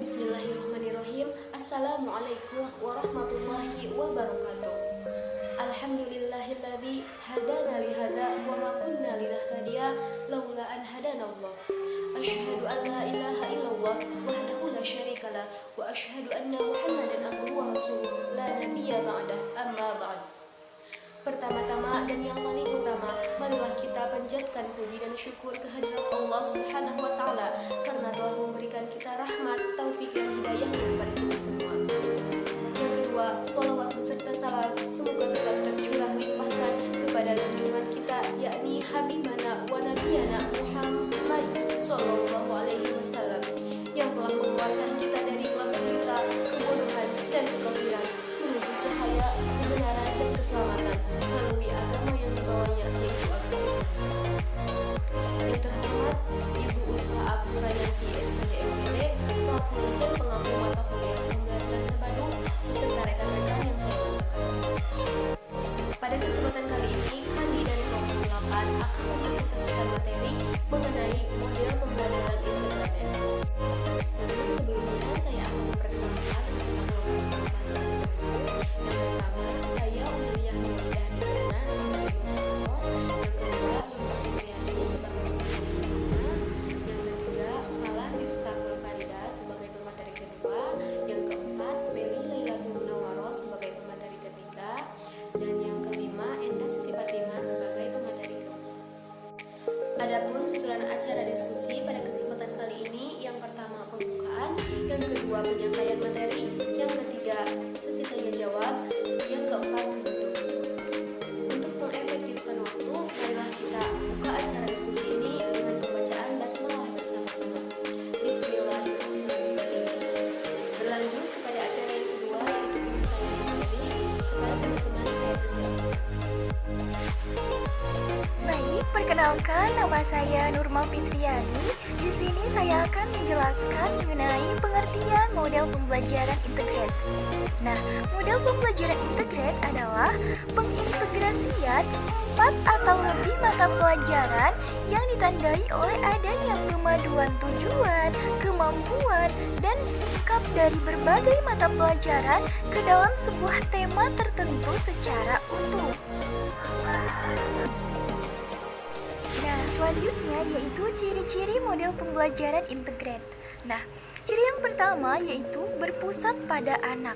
Bismillahirrahmanirrahim. Assalamualaikum warahmatullahi wabarakatuh. Alhamdulillahilladzi hadana lihada wa ma kunna linahtadiya laula an hadanallah. Asyhadu an la ilaha illallah wahdahu la syarikalah wa asyhadu anna Muhammadan abduhu wa rasuluh la nabiyya ba'dah amma ba'd. Pertama-tama dan yang paling utama, marilah kita panjatkan puji dan syukur kehadirat Allah Subhanahu wa taala karena telah memberikan kita rahmat, taufik dan hidayahnya kepada kita semua. Yang kedua, sholawat beserta salam semoga tetap tercurah limpahkan kepada junjungan kita, yakni Habibana wa Nabiyana Muhammad sallallahu alaihi wasallam, yang telah mengeluarkan kita dari gelap gulita, kebodohan dan kekafiran menuju cahaya kebenaran dan keselamatan melalui agama yang dibawanya, yaitu agama Islam. Yang terhormat Ibu Ulfa Agung Rayanti SPD MPD selaku dosen pengampu mata kuliah pembelajaran terpadu beserta rekan-rekan yang saya banggakan. Pada kesempatan kali ini kami dari kelompok 8 akan mempresentasikan materi mengenai model pembelajaran integrated. Namun sebelumnya saya akan memperkenalkan tentang kelompok 8. Yang pertama, saya Umiliyah Nuridah Nidana sebagai moderator. Yang kedua, Lina Fitriani sebagai pemateri pertama. Yang ketiga, Falah Miftahul Farida sebagai pemateri kedua. Yang keempat, Meli Lailatul Munawwaroh sebagai pemateri ketiga. Dan yang kelima, Enda Siti Fatimah sebagai pemateri keempat. Adapun susunan acara diskusi pada kesempatan kali ini, yang pertama pembukaan, yang kedua penyampaian materi, yang ketiga sesi tanya jawab, yang keempat penutup. Untuk mengefektifkan waktu, marilah kita buka acara diskusi ini dengan pembacaan basmalah bersama-sama. Bismillahirrahmanirrahim. Berlanjut kepada acara yang kedua, yaitu penyampaian materi. Kepada teman-teman saya persilakan. Baik, perkenalkan nama saya Nurma Fitriani. Di sini saya akan menjelaskan mengenai pengertian model pembelajaran integrate. Nah, model pembelajaran integrate adalah pengintegrasian 4 atau lebih mata pelajaran yang ditandai oleh adanya pemaduan tujuan, kemampuan, dan sikap dari berbagai mata pelajaran ke dalam sebuah tema tertentu secara utuh. Nah, selanjutnya yaitu ciri-ciri model pembelajaran integrate. Nah, ciri yang pertama yaitu berpusat pada anak.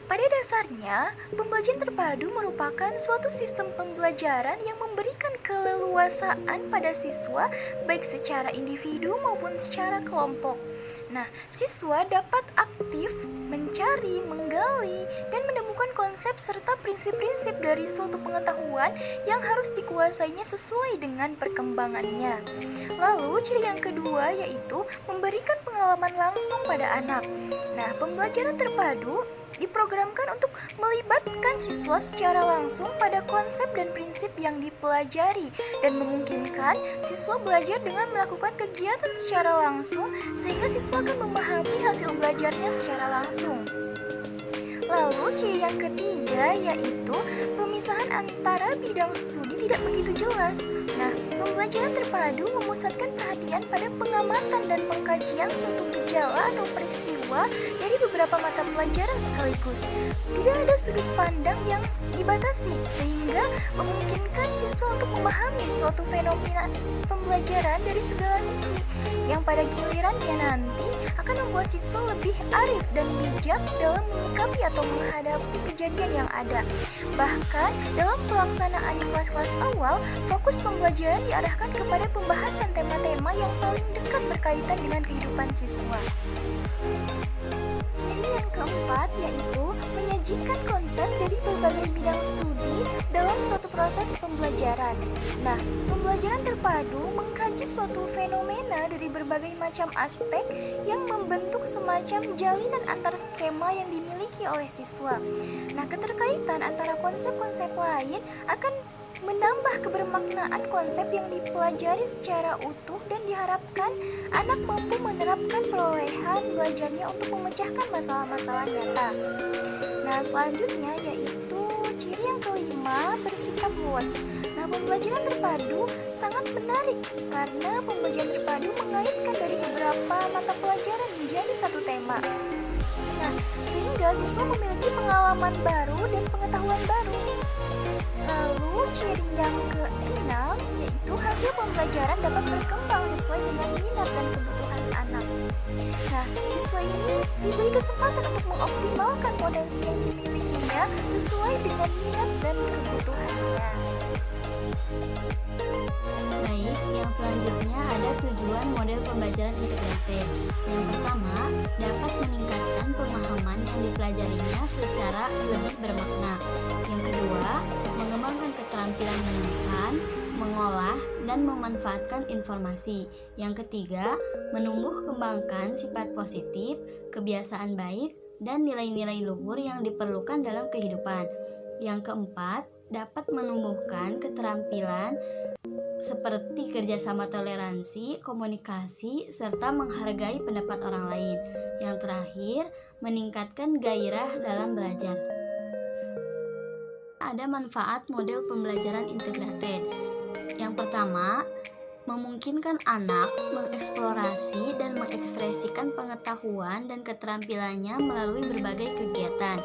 Pada dasarnya, pembelajaran terpadu merupakan suatu sistem pembelajaran yang memberikan keleluasaan pada siswa baik secara individu maupun secara kelompok. Nah, siswa dapat aktif mencari, menggali, dan menemukan konsep serta prinsip-prinsip dari suatu pengetahuan yang harus dikuasainya sesuai dengan perkembangannya. Lalu, ciri yang kedua yaitu memberikan pengalaman langsung pada anak. Nah, pembelajaran terpadu diprogramkan untuk melibatkan siswa secara langsung pada konsep dan prinsip yang dipelajari dan memungkinkan siswa belajar dengan melakukan kegiatan secara langsung sehingga siswa akan memahami hasil belajarnya secara langsung. Lalu ciri yang ketiga yaitu pemisahan antara bidang studi tidak begitu jelas. Nah, pembelajaran terpadu memusatkan perhatian pada pengamatan dan pengkajian suatu gejala atau peristiwa dari beberapa mata pelajaran sekaligus. Tidak ada sudut pandang yang dibatasi, sehingga memungkinkan siswa untuk memahami suatu fenomena pembelajaran dari segala sisi, yang pada gilirannya nanti akan membuat siswa lebih arif dan bijak dalam menyikapi atau menghadapi kejadian yang ada. Bahkan dalam pelaksanaan kelas-kelas awal, fokus pembelajaran diarahkan kepada pembahasan tema-tema yang paling dekat berkaitan dengan kehidupan siswa. Ciri yang keempat yaitu menyajikan konsep dari berbagai bidang studi dalam suatu proses pembelajaran. Nah, pembelajaran terpadu mengkaji suatu fenomena dari berbagai macam aspek yang membentuk semacam jalinan antar skema yang dimiliki oleh siswa. Nah, keterkaitan antara konsep-konsep lain akan menambah kebermaknaan konsep yang dipelajari secara utuh dan diharapkan anak mampu menerapkan perolehan belajarnya untuk memecahkan masalah-masalah nyata. Nah, selanjutnya yaitu ciri yang kelima, bersikap luas. Nah, Nah, pembelajaran terpadu sangat menarik karena pembelajaran terpadu mengaitkan dari beberapa mata pelajaran menjadi satu tema. Nah, sehingga siswa memiliki pengalaman baru dan pengetahuan baru. Lalu, ciri yang keenam yaitu hasil pembelajaran dapat berkembang sesuai dengan minat dan kebutuhan anak. Nah, siswa ini diberi kesempatan untuk mengoptimalkan potensi yang dimilikinya sesuai dengan minat dan kebutuhannya. Baik, yang selanjutnya ada tujuan model pembelajaran integrated. Yang pertama, dapat meningkatkan pemahaman yang dipelajarinya secara lebih bermakna. Yang kedua, mengembangkan keterampilan menemukan, mengolah, dan memanfaatkan informasi. Yang ketiga, menumbuh kembangkan sifat positif, kebiasaan baik, dan nilai-nilai luhur yang diperlukan dalam kehidupan. Yang keempat, dapat menumbuhkan keterampilan seperti kerjasama, toleransi, komunikasi, serta menghargai pendapat orang lain. Yang terakhir, meningkatkan gairah dalam belajar. Ada manfaat model pembelajaran integrated. Yang pertama, memungkinkan anak mengeksplorasi dan mengekspresikan pengetahuan dan keterampilannya melalui berbagai kegiatan.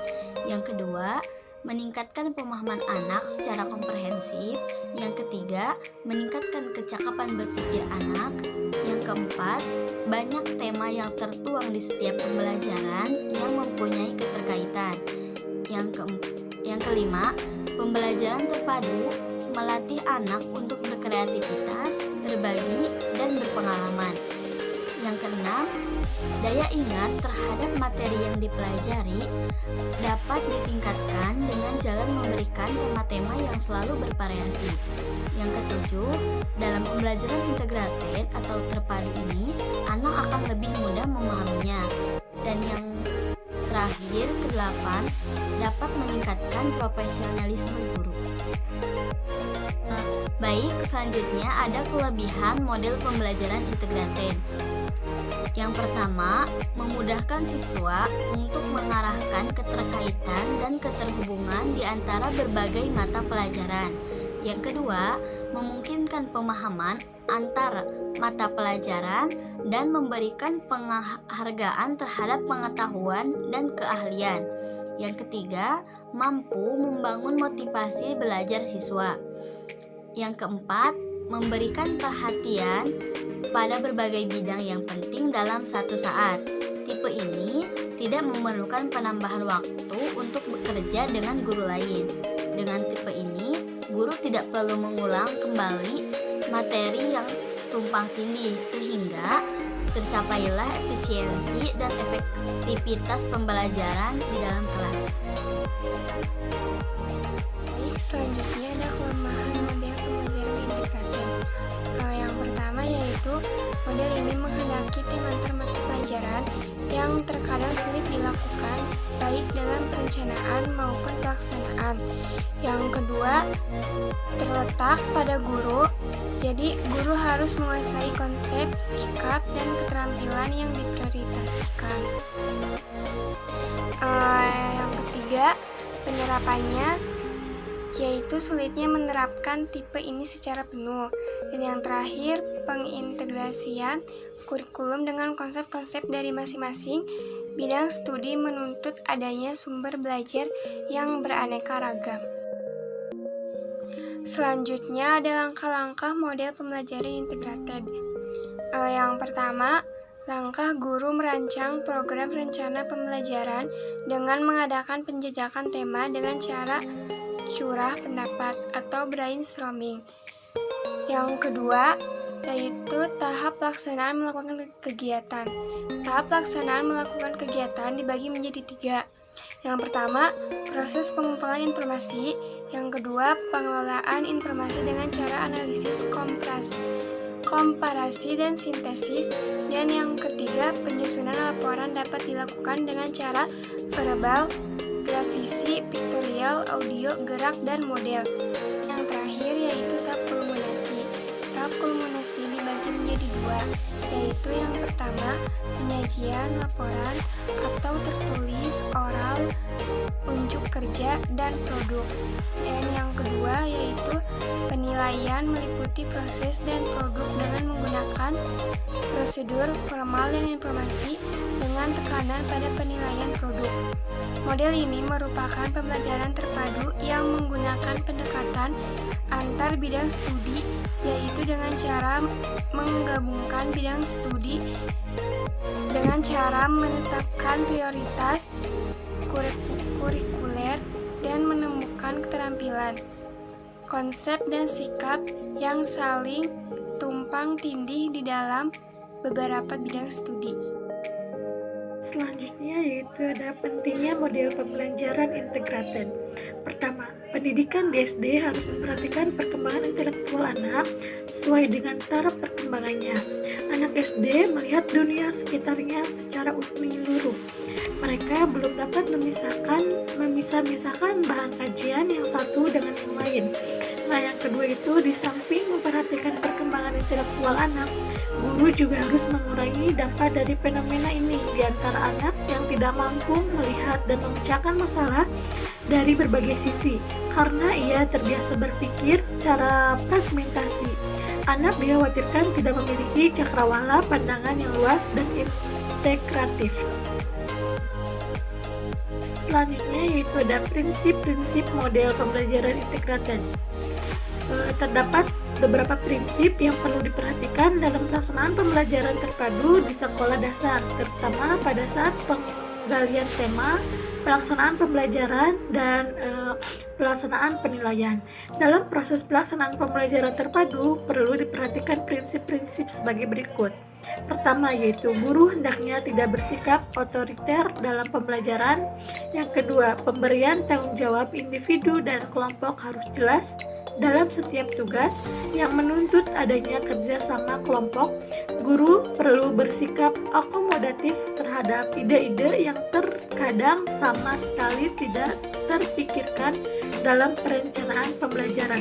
Yang kedua, meningkatkan pemahaman anak secara komprehensif. Yang ketiga, meningkatkan kecakapan berpikir anak. Yang keempat, banyak tema yang tertuang di setiap pembelajaran yang mempunyai keterkaitan. Yang kelima, pembelajaran terpadu melatih anak untuk berkreativitas, berbagi, dan berpengalaman. Yang keenam, daya ingat terhadap materi yang dipelajari dapat ditingkatkan dengan jalan memberikan tema-tema yang selalu bervariasi. Yang ketujuh, dalam pembelajaran integrated atau terpadu ini, anak akan lebih mudah memahaminya. Dan yang terakhir, kedelapan, dapat meningkatkan profesionalisme guru. Baik, selanjutnya ada kelebihan model pembelajaran integrated. Yang pertama, memudahkan siswa untuk mengarahkan keterkaitan dan keterhubungan di antara berbagai mata pelajaran. Yang kedua, memungkinkan pemahaman antar mata pelajaran dan memberikan penghargaan terhadap pengetahuan dan keahlian. Yang ketiga, mampu membangun motivasi belajar siswa. Yang keempat, memberikan perhatian pada berbagai bidang yang penting dalam satu saat. Tipe ini tidak memerlukan penambahan waktu untuk bekerja dengan guru lain. Dengan tipe ini, guru tidak perlu mengulang kembali materi yang tumpang tindih sehingga tercapailah efisiensi dan efektivitas pembelajaran di dalam kelas. Baik, selanjutnya ada kelemahan model pembelajaran integrated. Yang pertama yaitu model ini menghendaki tim antar mata pelajaran yang terkadang sulit dilakukan baik dalam perencanaan maupun pelaksanaan. Yang kedua, terletak pada guru. Jadi, guru harus menguasai konsep, sikap, dan keterampilan yang diprioritaskan. Yang ketiga, penerapannya yaitu sulitnya menerapkan tipe ini secara penuh. Dan yang terakhir, pengintegrasian kurikulum dengan konsep-konsep dari masing-masing bidang studi menuntut adanya sumber belajar yang beraneka ragam. Selanjutnya ada langkah-langkah model pembelajaran integrated. Yang pertama, langkah guru merancang program rencana pembelajaran dengan mengadakan penjajakan tema dengan cara curah pendapat atau brainstorming. Yang kedua, yaitu tahap pelaksanaan melakukan kegiatan. Tahap pelaksanaan melakukan kegiatan dibagi menjadi 3. Yang pertama, proses pengumpulan informasi. Yang kedua, pengelolaan informasi dengan cara analisis, komparasi, dan sintesis. Dan yang ketiga, penyusunan laporan dapat dilakukan dengan cara verbal, grafisi, piktorial, audio, gerak, dan model. Yang terakhir yaitu tahap kulminasi. Tahap kulminasi dibagi menjadi 2, yaitu yang pertama, penyajian, laporan, atau tertulis, oral, unjuk kerja, dan produk. Dan yang kedua yaitu penilaian meliputi proses dan produk dengan menggunakan prosedur formal dan informasi dengan tekanan pada penilaian produk. Model ini merupakan pembelajaran terpadu yang menggunakan pendekatan antar bidang studi, yaitu dengan cara menggabungkan bidang studi dengan cara menetapkan prioritas kurikuler dan menemukan keterampilan, konsep dan sikap yang saling tumpang tindih di dalam beberapa bidang studi. Selanjutnya yaitu ada pentingnya model pembelajaran integrated. Pertama, pendidikan di SD harus memperhatikan perkembangan intelektual anak sesuai dengan taraf perkembangannya. Anak SD melihat dunia sekitarnya secara menyeluruh. Mereka belum dapat memisah-misahkan bahan kajian yang satu dengan yang lain. Nah, yang kedua itu di samping memperhatikan perkembangan intelektual anak, guru juga harus mengurangi dampak dari fenomena ini di antara anak yang tidak mampu melihat dan memecahkan masalah dari berbagai sisi karena ia terbiasa berpikir secara fragmentasi. Anak dikhawatirkan tidak memiliki cakrawala pandangan yang luas dan integratif. Selanjutnya yaitu ada prinsip-prinsip model pembelajaran integrated. Terdapat beberapa prinsip yang perlu diperhatikan dalam pelaksanaan pembelajaran terpadu di sekolah dasar, terutama pada saat penggalian tema, pelaksanaan pembelajaran, dan pelaksanaan penilaian. Dalam proses pelaksanaan pembelajaran terpadu, perlu diperhatikan prinsip-prinsip sebagai berikut. Pertama yaitu guru hendaknya tidak bersikap otoriter dalam pembelajaran. Yang kedua, pemberian tanggung jawab individu dan kelompok harus jelas dalam setiap tugas yang menuntut adanya kerjasama kelompok. Guru perlu bersikap akomodatif terhadap ide-ide yang terkadang sama sekali tidak terpikirkan dalam perencanaan pembelajaran.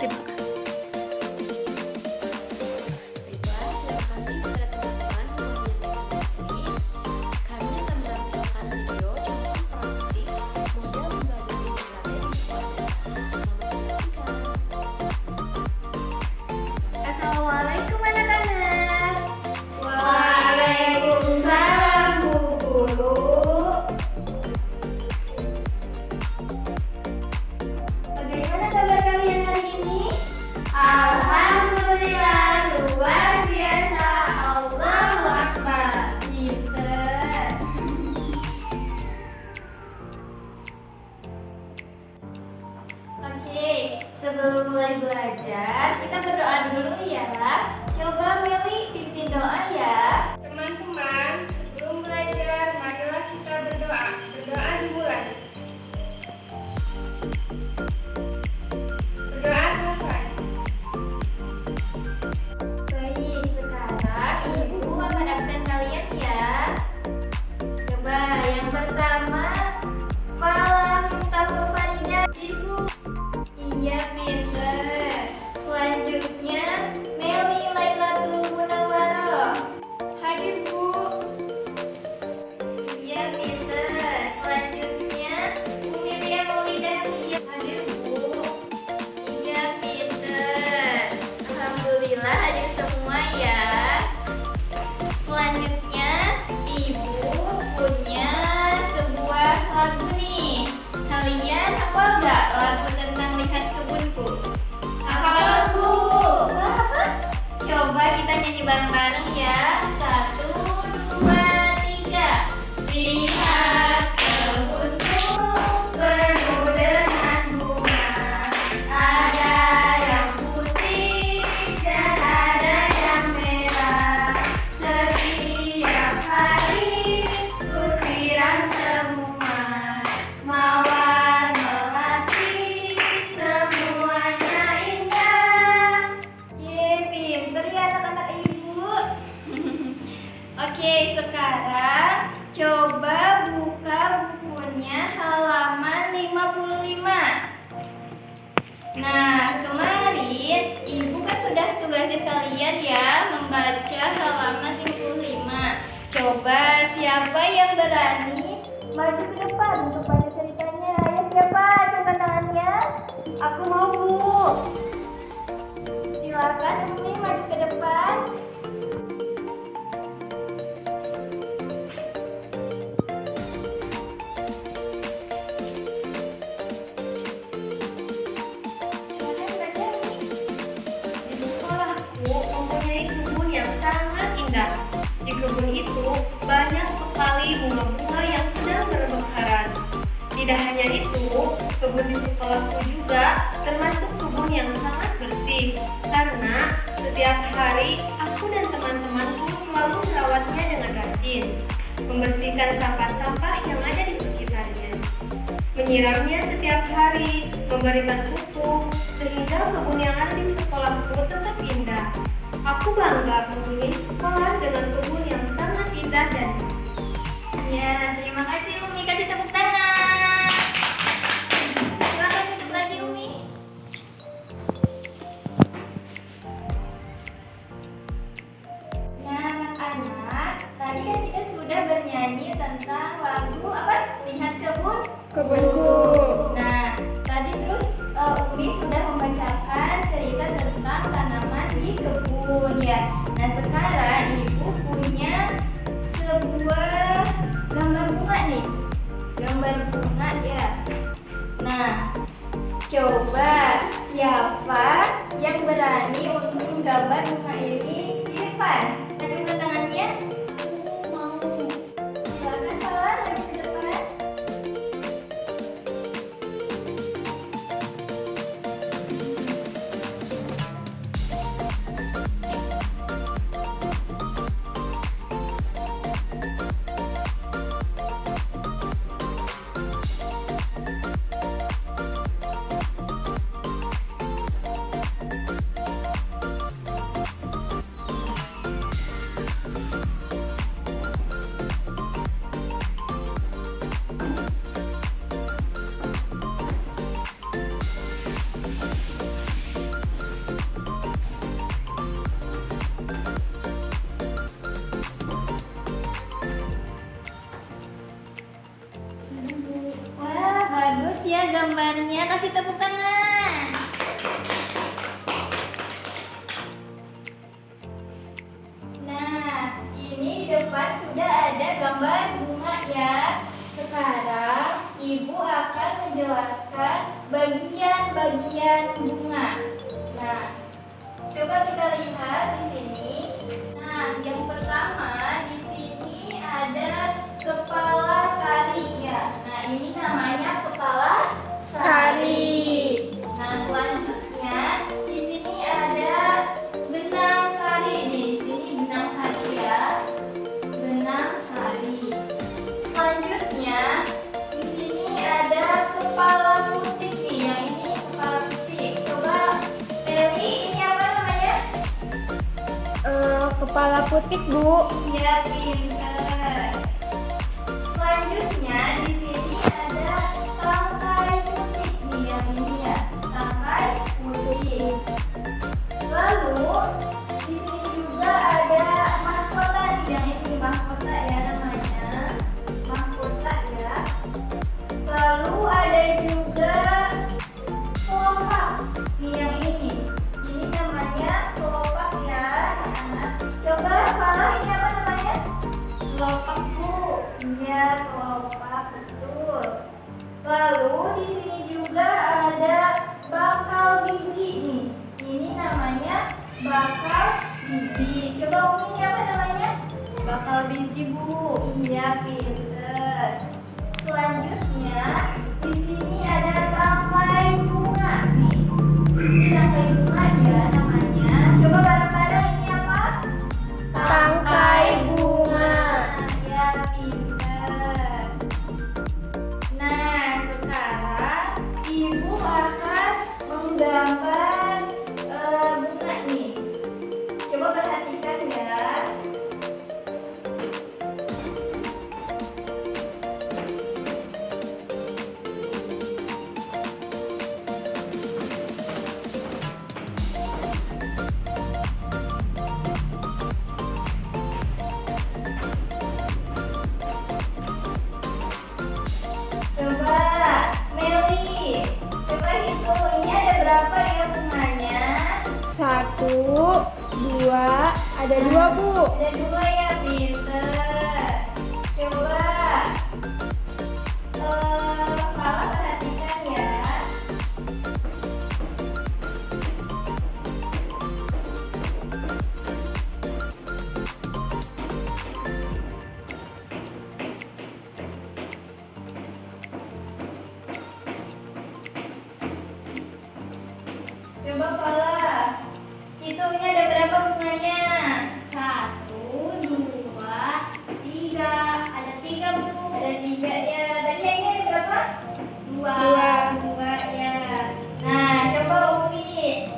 Terima kasih. Assalamualaikum anak-anak. Waalaikumsalam Bu Guru. Bagaimana kabar kalian hari ini? Alhamdulillah luar biasa. Allahu Akbar. Pinter. Oke, sebelum mulai belajar, kita berdoa dulu ya. Coba Meli pimpin doa ya. Teman-teman, sebelum belajar, marilah kita berdoa. Berdoa dimulai. Berdoa selesai. Baik, sekarang Ibu akan absen kalian ya. Coba yang pertama, Fala Miftahul Farida. Ibu. Iya, pinter. Selanjutnya, Meli Lailatul Munawwaroh. Hadir Bu. Iya, pinter. Selanjutnya, Umi Ria Maulidah. Hadir Bu. Iya, pinter. Alhamdulillah hadir semua ya. Selanjutnya, Ibu punya sebuah lagu nih. Kalian hafal nggak lagu tentang lihat kebunku? Hafal Bu. Apa? Coba kita nyanyi bareng-bareng ya. 1, 2, 3. Lihat kebunku penuh dengan bunga. Ada yang putih dan ada yang merah. Setiap hari ku siram semua. Mawar melati semuanya indah. Pinter ya anak-anak Ibu. Oke, sekarang coba buka bukunya halaman 55. Nah, kemarin Ibu kan sudah tugasin kalian ya membaca halaman 55. Coba siapa yang berani maju ke depan untuk baca ceritanya? Ayo siapa? Angkat tangannya. Aku mau, Bu. Silakan Umi maju ke depan. Silakan baca, Umi. Di sekolahku mempunyai kebun yang sangat indah. Di kebun itu banyak sekali bunga-bunga yang sedang bermekaran. Tidak hanya itu, kebun di sekolahku juga termasuk kebun yang sangat bersih. Karena setiap hari aku dan teman-temanku selalu merawatnya dengan rajin, membersihkan sampah-sampah yang ada di sekitarnya, menyiramnya setiap hari, memberikan pupuk, sehingga kebun yang ada di sekolahku tetap indah. Aku bangga mempunyai sekolah dengan kebun yang sangat indah dan Ya, terima kasih Umi. Kasih tepuk tangan. Silakan duduk lagi Umi. Nah, anak-anak, tadi kan kita sudah bernyanyi tentang lagu apa? Lihat kebunku. Nah, tadi terus Umi sudah membacakan cerita tentang tanaman di kebun ya. Nah, sekarang Ibu punya sebuah gambar bunga nih. Gambar bunga ya. Nah, coba siapa yang berani untuk menggambar bunga ini di depan? Acungkan tangannya. Mau. Silakan salah lagi ke depan. Wah, bagus ya gambarnya. Kasih tepuk tangan. Nah, ini di depan sudah ada gambar bunga ya. Sekarang Ibu akan menjelaskan bagian-bagian bunga. Nah, coba kita lihat di sini. Nah, yang pertama di sini ada kepala sari ya. Nah, ini namanya kepala sari. Nah, selanjutnya di sini ada benang sari nih. Di sini benang sari ya. Benang sari. Selanjutnya di sini ada kepala putih nih. Yang ini kepala putih. Coba Eli, ini apa namanya? Kepala putih, Bu. Iya, pintar. Selanjutnya di sini ada tangkai putih nih, yang ini ya, tangkai putih. Lalu di sini juga ada mahkota nih, yang ini mahkota ya namanya, mahkota ya. Lalu ada juga kelopak nih, yang ini namanya kelopak ya anak-anak. Coba salah, ini apa namanya? Kelopak Bu. Iya, kelopak betul. Lalu di sini juga ada bakal biji nih. Ini namanya bakal biji. Coba Umi, ini apa namanya? Bakal biji Bu. Iya, pinter. Selanjutnya di sini ada tangkai bunga nih. Ini tangkai bunga ya namanya. Coba bareng-bareng, ini apa? Tangkai bunga. Ya, pinter. Nah, sekarang Ibu akan menggambar bunga nih. Coba perhatikan ya. Ada 2, Bu. Ada 2 ya, pinter. Coba Fala perhatikan ya. Coba Fala, hitungnya ada berapa bunganya? 1, 2, 3. Ada 3, Bu. Ada 3 ya. Tadi yang ini ada berapa? 2 ya. Nah, coba Umi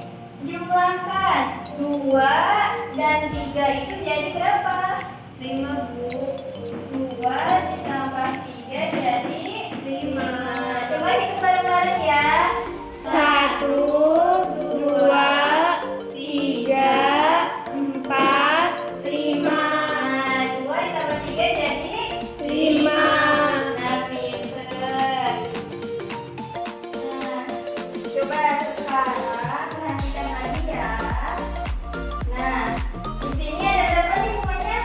jumlahkan 2 dan 3 itu jadi berapa? 5, Bu. 2 ditambah 3 jadi 5. Coba hitung bareng-bareng ya. 1, 2, 3, 4, 5. Nah, 2 ditambah 3 jadi 5. Nah, pinter. Nah, coba sekarang perhatikan lagi ya. Nah, di sini ada berapa nih bunganya?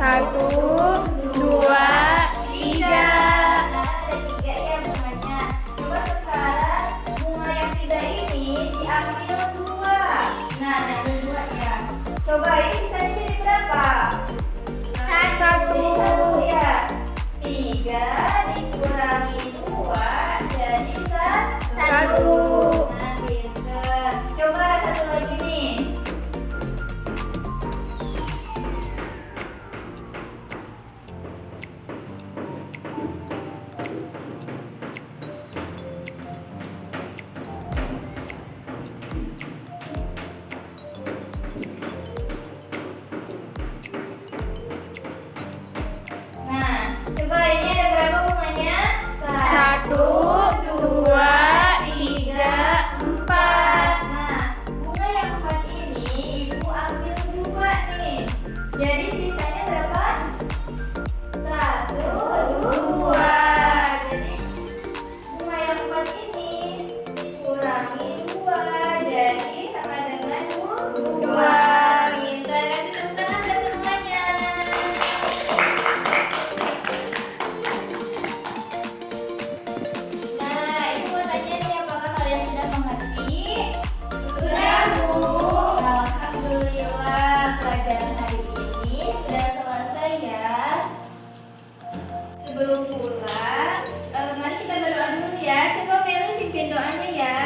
1, 2, 3. Nah, ada 3 ya bunganya. Coba sekarang bunga yang 3 ini diambil 2. Nah, ambil 2 ya. Coba ini sisanya jadi berapa? 1. Jadi 1 ya. 3 dikurangi 2 jadi 1. 1. Nah, pinter. Coba satu lagi nih. Nah, coba ini ada berapa bunganya? 1, 2, 3, 4. Nah, bunga yang 4 ini ibu ambil 2 nih. Jadi sisanya berapa? 1, 2. Jadi bunga yang 4 ini dikurangi 2 jadi sama dengan 2. Pintar kan, tepuk tangan buat semuanya. Nah, ibu mau tanya nih, apakah kalian sudah mengerti? Sudah, Bu. Alhamdulillah, pelajaran hari ini sudah selesai ya. Sebelum pulang, mari kita berdoa dulu ya. Coba Meli pimpin doanya ya.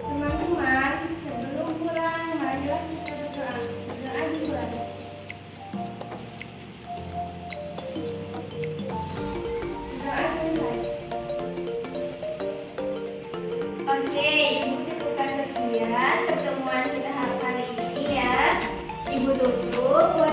Teman-teman, sebelum pulang, marilah kita berdoa. Berdoa duluan. Doa selesai. Oke, Ibu cukupkan sekian pertemuan kita hari ini ya. Ibu tutup.